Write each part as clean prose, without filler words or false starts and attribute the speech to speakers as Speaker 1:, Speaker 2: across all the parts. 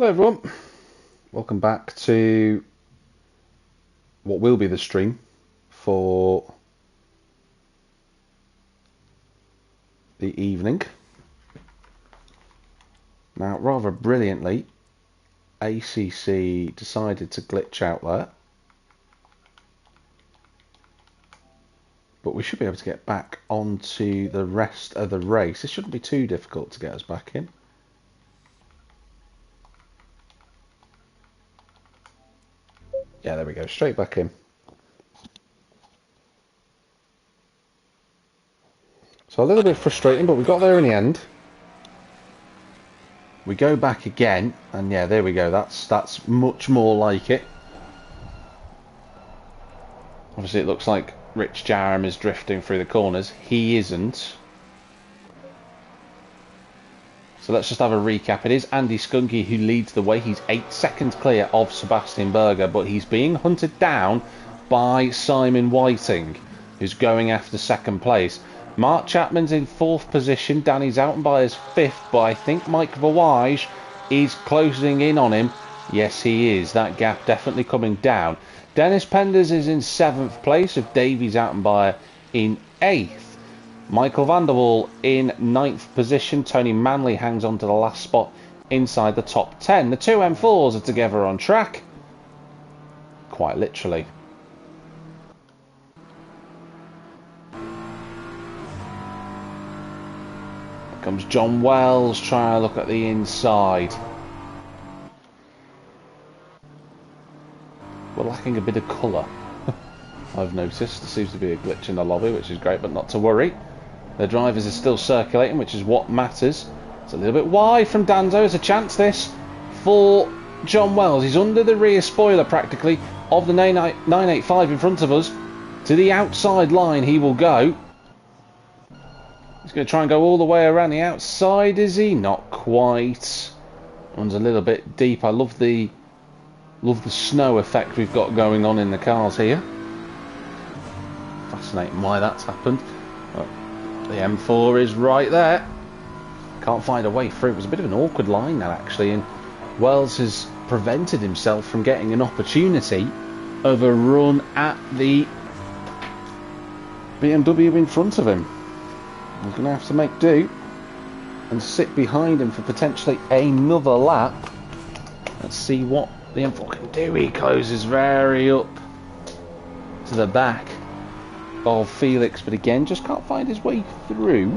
Speaker 1: Hello everyone, welcome back to what will be the stream for the evening. Now, rather brilliantly, ACC decided to glitch out there, but we should be able to get back onto the rest of the race. It shouldn't be too difficult to get us back in. Yeah, there we go, straight back in. So a little bit frustrating, but we got there in the end. We go back again, and yeah, there we go. That's much more like it. Obviously, it looks like Rich Jarham is drifting through the corners. He isn't. So let's just have a recap. It is Andy Skunky who leads the way. He's 8 seconds clear of Sebastian Berger, but he's being hunted down by Simon Whiting, who's going after second place. Mark Chapman's in 4th position. Danny Zoutenbayer is 5th, but I think Mike Verwij is closing in on him. Yes, he is. That gap definitely coming down. Dennis Penders is in 7th place, with Davy Zoutenbayer in 8th. Michael van der Waal in 9th position. Tony Manley hangs on to the last spot inside the top 10. The two M4s are together on track. Quite literally. Here comes John Wells trying to look at the inside. We're lacking a bit of colour. I've noticed. There seems to be a glitch in the lobby, which is great, but not to worry. The drivers are still circulating, which is what matters. It's a little bit wide from Danzo. It's a chance this for John Wells. He's under the rear spoiler practically of the 985 in front of us. To the outside line he will go. He's going to try and go all the way around the outside, is he? Not quite. One's a little bit deep. I love the snow effect we've got going on in the cars here. Fascinating why that's happened. The M4 is right there. Can't find a way through. It was a bit of an awkward line now, actually, and Wells has prevented himself from getting an opportunity of a run at the BMW in front of him. He's going to have to make do and sit behind him for potentially another lap. Let's see what the M4 can do. He closes very up to the back of Felix, but again just can't find his way through.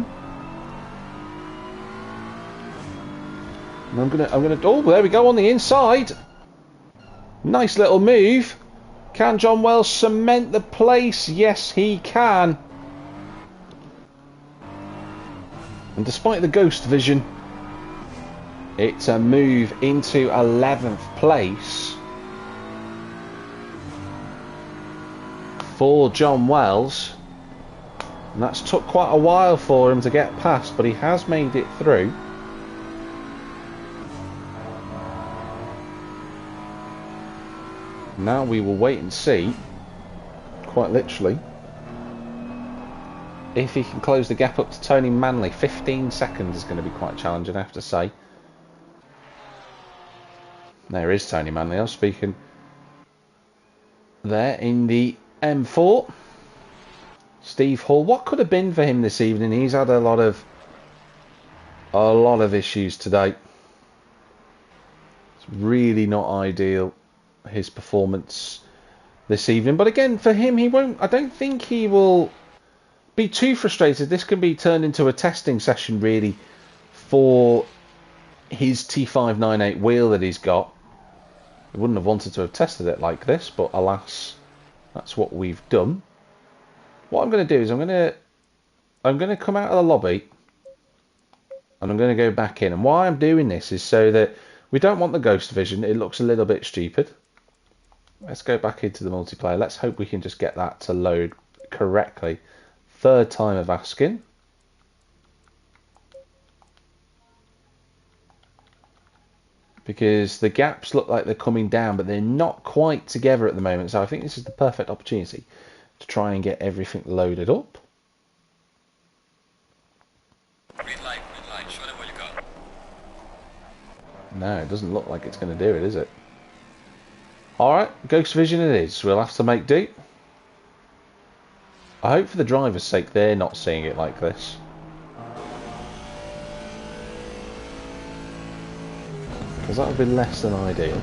Speaker 1: And I'm gonna oh, there we go, on the inside. Nice little move. Can John Wells cement the place? Yes, he can. And despite the ghost vision, it's a move into 11th place for John Wells, and that's took quite a while for him to get past, but he has made it through. Now we will wait and see, quite literally, if he can close the gap up to Tony Manley. 15 seconds is going to be quite challenging, I have to say. There is Tony Manley. I was speaking there in the M4. Steve Hall, what could have been for him this evening? He's had a lot of issues today. It's really not ideal, his performance this evening. But again, for him, I don't think he will be too frustrated. This can be turned into a testing session really for his T598 wheel that he's got. He wouldn't have wanted to have tested it like this, but alas, that's what we've done. What I'm going to do is I'm going to come out of the lobby and I'm going to go back in. And why I'm doing this is so that we don't want the ghost vision. It looks a little bit stupid. Let's go back into the multiplayer. Let's hope we can just get that to load correctly. Third time of asking. Because the gaps look like they're coming down, but they're not quite together at the moment. So I think this is the perfect opportunity to try and get everything loaded up.
Speaker 2: Green light, show them what you got.
Speaker 1: No, it doesn't look like it's going to do it, is it? Alright, Ghost Vision it is. We'll have to make do. I hope for the driver's sake they're not seeing it like this. Because that would be less than ideal.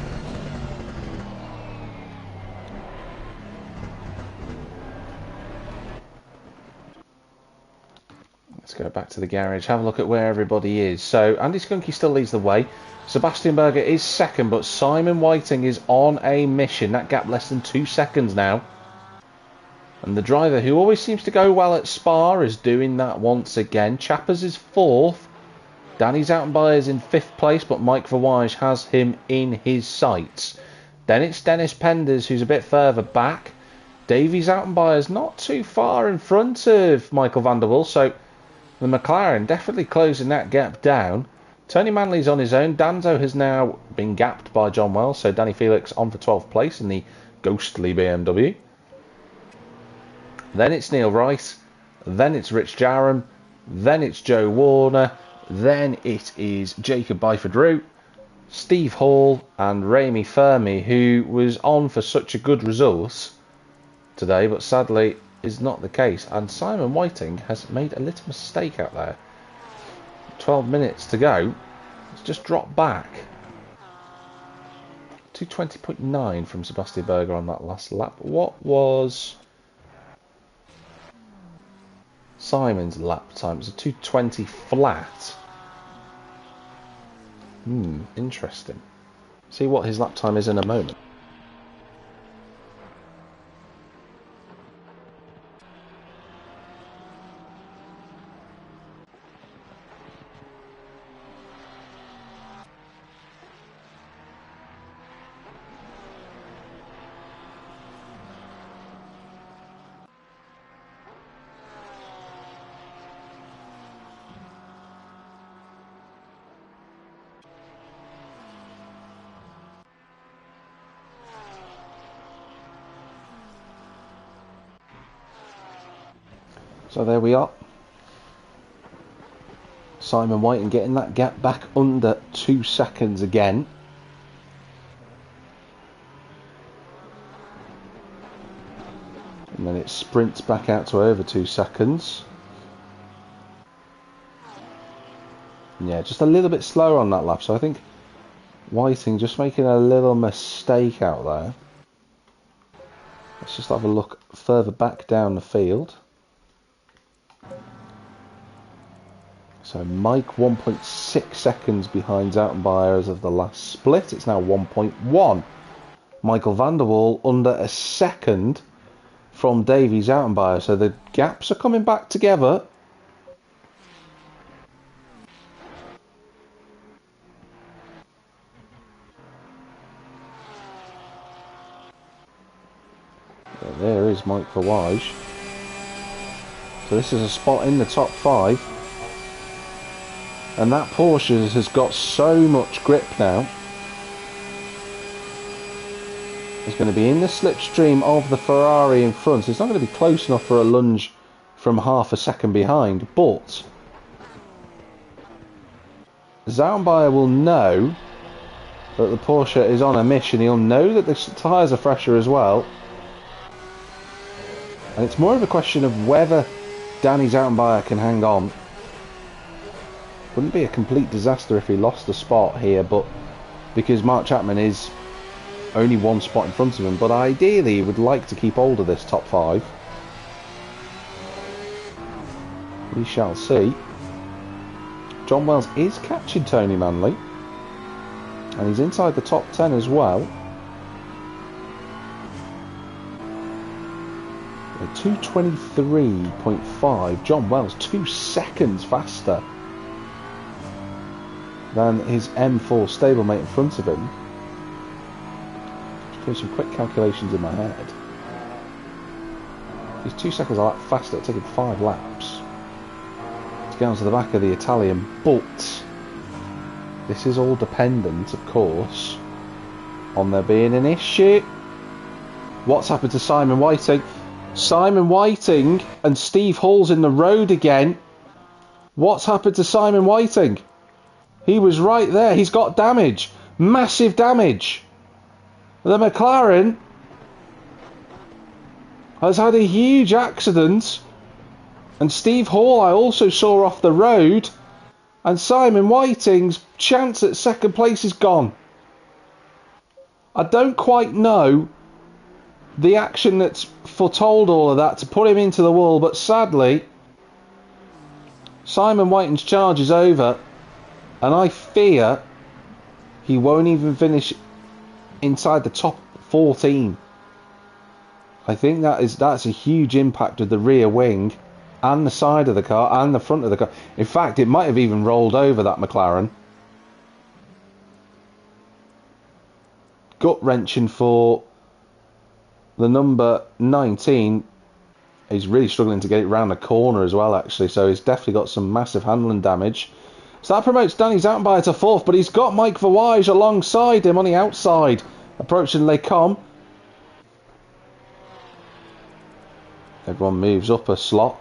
Speaker 1: Let's go back to the garage, have a look at where everybody is. So Andy Skunky still leads the way. Sebastian Berger is second, but Simon Whiting is on a mission. That gap less than 2 seconds now. And the driver who always seems to go well at Spa is doing that once again. Chappers is fourth. Danny Zoutenbayer is in fifth place, but Mike Verwage has him in his sights. Then it's Dennis Penders who's a bit further back. Davy Zoutenbayer is not too far in front of Michael van der Waal, so the McLaren definitely closing that gap down. Tony Manley's on his own. Danzo has now been gapped by John Wells, so Danny Felix on for 12th place in the ghostly BMW. Then it's Neil Wright. Then it's Rich Jarram. Then it's Joe Warner. Then it is Jacob Byford-Root, Steve Hall and Remy Fermi, who was on for such a good result today, but sadly is not the case. And Simon Whiting has made a little mistake out there. 12 minutes to go. It's just dropped back. 2:20.9 from Sebastian Berger on that last lap. What was Simon's lap time? It's a 2:20 flat. Interesting. See what his lap time is in a moment. So there we are. Simon Whiting getting that gap back under 2 seconds again. And then it sprints back out to over 2 seconds. Yeah, just a little bit slower on that lap. So I think Whiting just making a little mistake out there. Let's just have a look further back down the field. So Mike 1.6 seconds behind Zoutenbayer as of the last split. It's now 1.1. Michael van der Waal under a second from Davy Zoutenbayer. So the gaps are coming back together. There is Mike Verwage. So this is a spot in the top 5. And that Porsche has got so much grip now. It's going to be in the slipstream of the Ferrari in front. It's not going to be close enough for a lunge from half a second behind. But Zoutenbayer will know that the Porsche is on a mission. He'll know that the tyres are fresher as well. And it's more of a question of whether Danny Zoutenbayer can hang on. Wouldn't be a complete disaster if he lost the spot here, but because Mark Chapman is only one spot in front of him, but ideally he would like to keep hold of this top 5. We shall see. John Wells is catching Tony Manley, and he's inside the top 10 as well. 2:23.5. John Wells 2 seconds faster than his M4 stablemate in front of him. Just doing some quick calculations in my head. He's 2 seconds a lap faster. It's taken 5 laps to get onto the back of the Italian. But this is all dependent, of course, on there being an issue. What's happened to Simon Whiting? Simon Whiting and Steve Hall's in the road again. What's happened to Simon Whiting? He was right there. He's got damage. Massive damage. The McLaren has had a huge accident. And Steve Hall I also saw off the road. And Simon Whiting's chance at second place is gone. I don't quite know the action that's foretold all of that to put him into the wall, but sadly Simon Whiting's charge is over, and I fear he won't even finish inside the top 14. I think that's a huge impact of the rear wing and the side of the car and the front of the car. In fact, it might have even rolled over that McLaren. Gut wrenching for the number 19. He's really struggling to get it round the corner as well, actually, so he's definitely got some massive handling damage. So that promotes Danny Zoutenbayer to 4th, but he's got Mike Verwaege alongside him on the outside, approaching Lecombe. Everyone moves up a slot.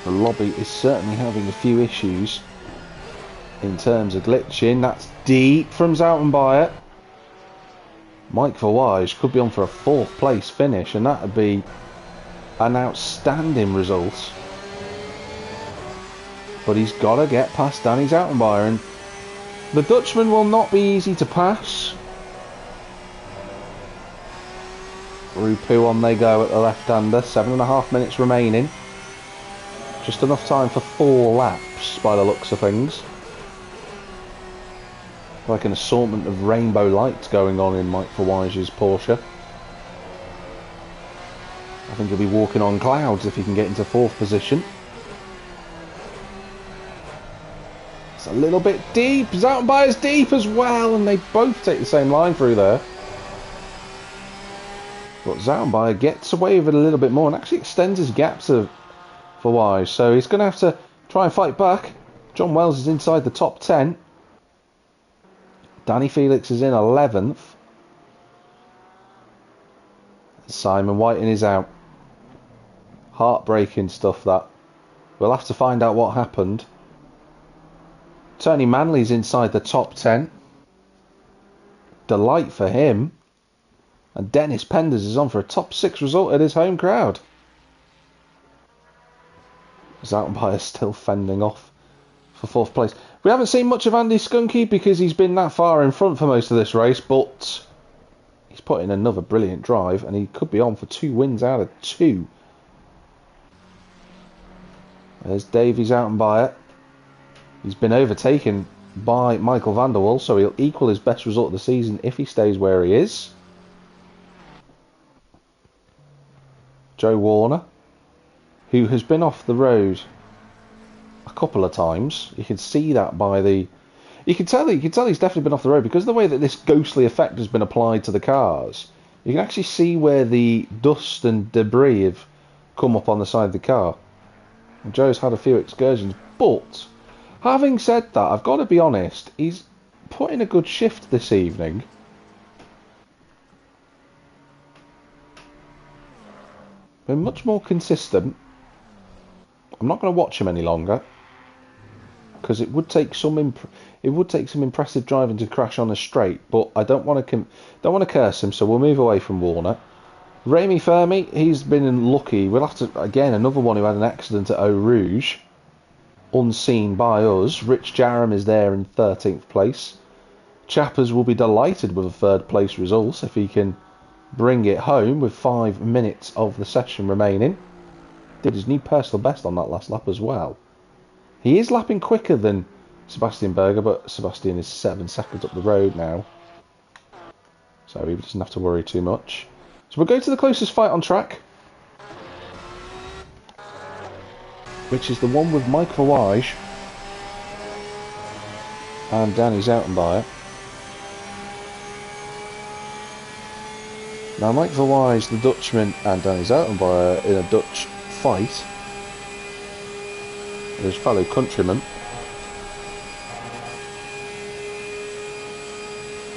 Speaker 1: The lobby is certainly having a few issues in terms of glitching. That's deep from Zoutenbayer. Mike Verwaege could be on for a 4th place finish, and that would be an outstanding result. But he's got to get past Danny Zoutenbayer, and the Dutchman will not be easy to pass. Rupu on they go at the left-hander. 7.5 minutes remaining. Just enough time for 4 laps by the looks of things. Like an assortment of rainbow lights going on in Mike Verwage's Porsche. I think he'll be walking on clouds if he can get into 4th position. It's a little bit deep. Zoutenbayer's deep as well, and they both take the same line through there. But Zoutenbayer gets away with it a little bit more and actually extends his gap to Verwaege. So he's going to have to try and fight back. John Wells is inside the top 10. Danny Felix is in 11th. Simon Whiting is out. Heartbreaking stuff, that. We'll have to find out what happened. Tony Manley's inside the top 10. Delight for him. And Dennis Penders is on for a top 6 result at his home crowd. Zoutenbayer still fending off for 4th place. We haven't seen much of Andy Skunky because he's been that far in front for most of this race, but he's put in another brilliant drive and he could be on for 2 wins out of 2. There's Davy Zoutenbayer. He's been overtaken by Michael van der Waal, so he'll equal his best result of the season if he stays where he is. Joe Warner, who has been off the road a couple of times. You can see that by the... You can tell he's definitely been off the road because of the way that this ghostly effect has been applied to the cars. You can actually see where the dust and debris have come up on the side of the car. And Joe's had a few excursions, but having said that, I've got to be honest, he's put in a good shift this evening. Been much more consistent. I'm not going to watch him any longer because it would take some impressive driving to crash on a straight. But I don't want to curse him, so we'll move away from Warner. Remy Fermi, he's been unlucky. We'll have to again another one who had an accident at Eau Rouge, unseen by us. Rich Jarram is there in 13th place. Chappers will be delighted with a 3rd place result if he can bring it home with 5 minutes of the session remaining. Did his new personal best on that last lap as well. He is lapping quicker than Sebastian Berger, but Sebastian is 7 seconds up the road now, so he doesn't have to worry too much. So we'll go to the closest fight on track, which is the one with Mike Verwaege and Danny Zoutenbayer. Now Mike Verwaege, the Dutchman, and Danny Zoutenbayer in a Dutch fight with his fellow countrymen.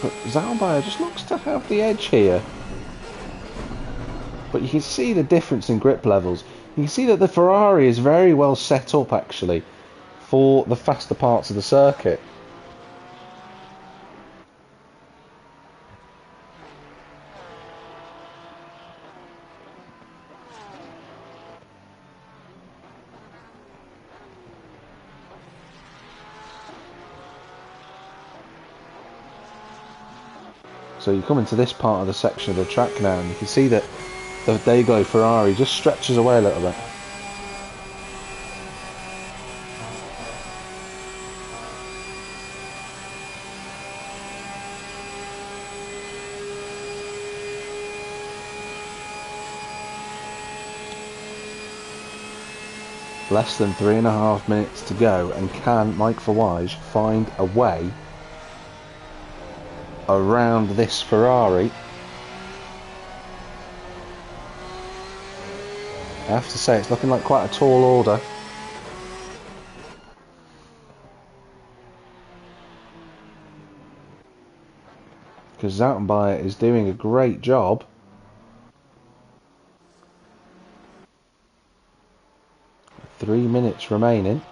Speaker 1: But Zoutenbayer just looks to have the edge here. But you can see the difference in grip levels. You can see that the Ferrari is very well set up actually for the faster parts of the circuit. So you come into this part of the section of the track now, and you can see that the Dayglow Ferrari just stretches away a little bit. Less than 3.5 minutes to go, and can Mike Verwij find a way around this Ferrari? I have to say, it's looking like quite a tall order. Because Zoutenbayer is doing a great job. Three minutes remaining.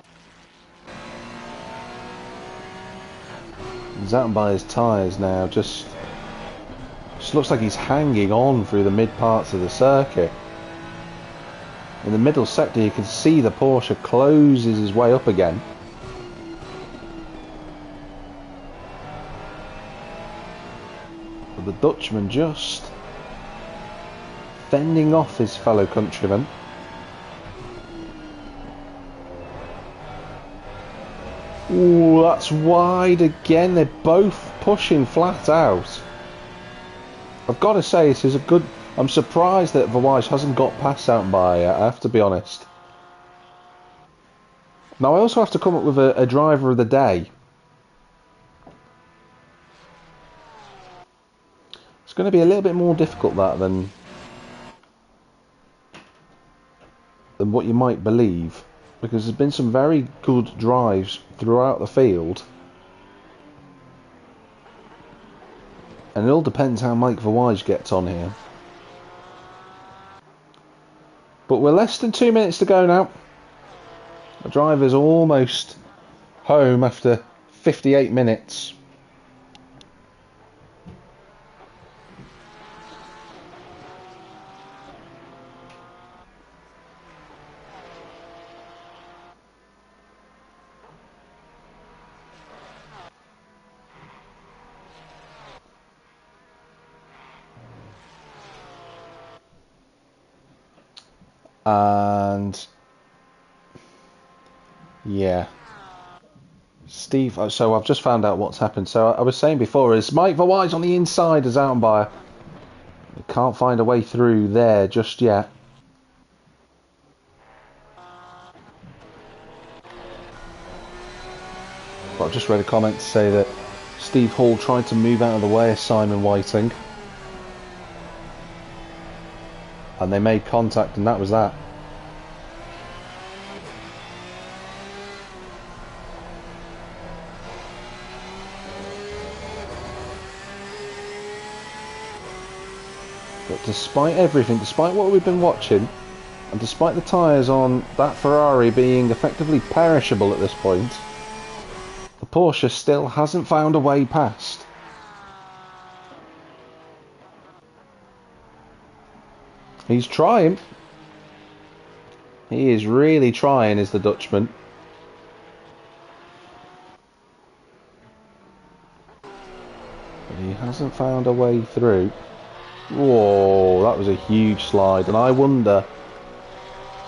Speaker 1: Zoutenbayer's tyres now just looks like he's hanging on through the mid parts of the circuit. In the middle sector you can see the Porsche closes his way up again. But the Dutchman just fending off his fellow countrymen. Ooh, that's wide again. They're both pushing flat out. I've got to say, this is a good... I'm surprised that Verwij hasn't got past Zoutenbayer yet, I have to be honest. Now, I also have to come up with a driver of the day. It's going to be a little bit more difficult, that, than what you might believe. Because there's been some very good drives throughout the field. And it all depends how Mike Verwij gets on here. But we're less than 2 minutes to go now. The driver's almost home after 58 minutes. And yeah, Steve, so I've just found out what's happened. So I was saying before, is Mike Verwij on the inside of Zoutenbayer. He can't find a way through there just yet. But I've just read a comment to say that Steve Hall tried to move out of the way of Simon Whiting. And they made contact, and that was that. But despite everything, despite what we've been watching, and despite the tyres on that Ferrari being effectively perishable at this point, the Porsche still hasn't found a way past. He's trying. He is really trying, is the Dutchman. But he hasn't found a way through. Whoa, that was a huge slide. And I wonder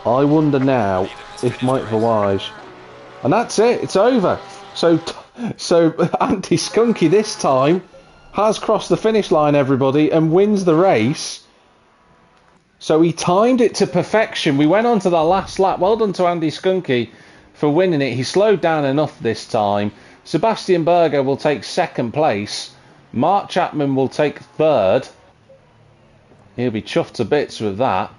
Speaker 1: now if Mike Verwij... And that's it, it's over. So Andy Skunky this time has crossed the finish line, everybody, and wins the race. So he timed it to perfection. We went on to the last lap. Well done to Andy Skunky for winning it. He slowed down enough this time. Sebastian Berger will take second place. Mark Chapman will take third. He'll be chuffed to bits with that.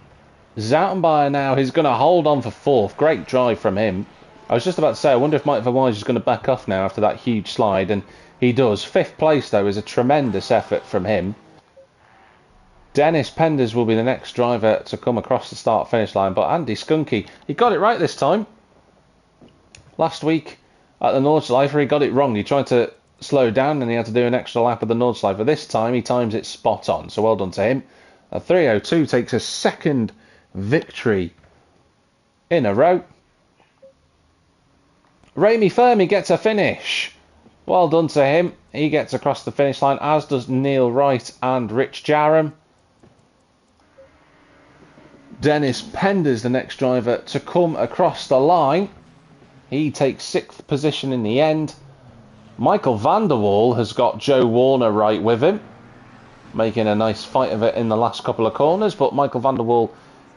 Speaker 1: Zoutenbayer now is going to hold on for fourth. Great drive from him. I was just about to say, I wonder if Mike Verwij is going to back off now after that huge slide. And he does. Fifth place, though, is a tremendous effort from him. Dennis Penders will be the next driver to come across the start-finish line, but Andy Skunky, he got it right this time. Last week at the Nordschleife, he got it wrong. He tried to slow down and he had to do an extra lap of the Nordschleife. This time he times it spot on, so well done to him. A 3:02 takes a second victory in a row. Remy Fermi gets a finish. Well done to him. He gets across the finish line, as does Neil Wright and Rich Jarram. Dennis Penders, the next driver to come across the line. He takes 6th position in the end. Michael van der Waal has got Joe Warner right with him, making a nice fight of it in the last couple of corners, but Michael van der Waal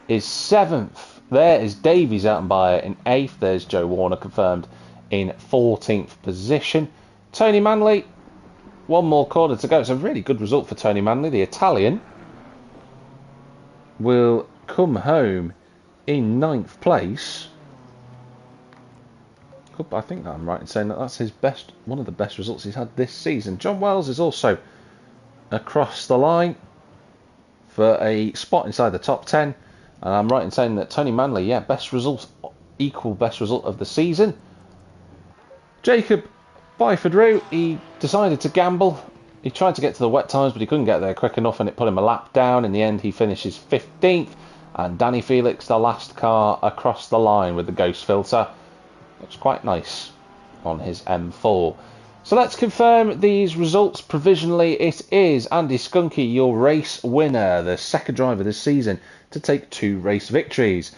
Speaker 1: is 7th. There is Davy Zattenbayer in 8th. There's Joe Warner confirmed in 14th position. Tony Manley, one more corner to go. It's a really good result for Tony Manley. The Italian will come home in 9th place. I think that I'm right in saying that that's his best, one of the best results he's had this season. John Wells is also across the line for a spot inside the top 10. And I'm right in saying that Tony Manley, yeah, best result, equal best result of the season. Jacob Byford-Rue, he decided to gamble. He tried to get to the wet times, but he couldn't get there quick enough, and it put him a lap down. In the end, he finishes 15th. And Danny Felix, the last car across the line with the ghost filter. Looks quite nice on his M4. So let's confirm these results provisionally. It is Andy Skunky, your race winner, the second driver this season to take 2 race victories.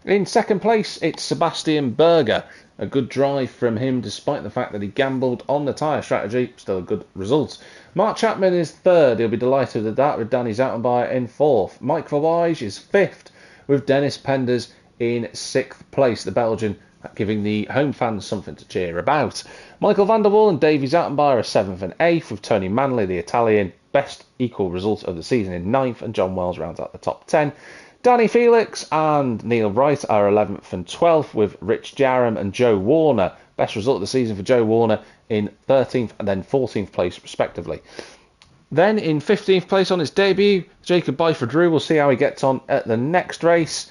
Speaker 1: In second place, it's Sebastian Berger. A good drive from him despite the fact that he gambled on the tyre strategy. Still a good result. Mark Chapman is third. He'll be delighted with that, with Danny Zattenbayer in 4th. Mike Verweij is 5th, with Dennis Penders in 6th place. The Belgian giving the home fans something to cheer about. Michael van der Waal and Davy Zattenbayer are 7th and 8th, with Tony Manley, the Italian, best equal result of the season in 9th, and John Wells rounds out the top 10. Danny Felix and Neil Wright are 11th and 12th, with Rich Jarram and Joe Warner, best result of the season for Joe Warner, in 13th and then 14th place respectively. Then in 15th place on his debut, Jacob Byford-Rue. We'll see how he gets on at the next race.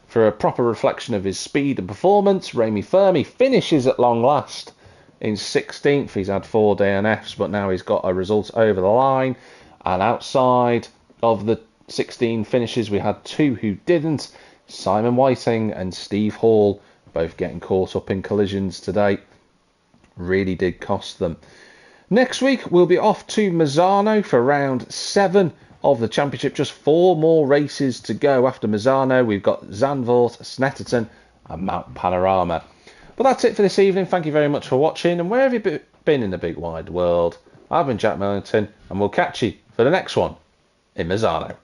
Speaker 1: For a proper reflection of his speed and performance, Remy Fermi finishes at long last in 16th. He's had 4 DNFs, but now he's got a result over the line. And outside of the 16 finishes, we had 2 who didn't. Simon Whiting and Steve Hall both getting caught up in collisions today. Really did cost them. Next week, we'll be off to Misano for round 7 of the championship. Just 4 more races to go after Misano. We've got Zandvoort, Snetterton and Mount Panorama. But that's it for this evening. Thank you very much for watching, and where have you been in the big wide world? I've been Jack Millington, and we'll catch you for the next one in Misano.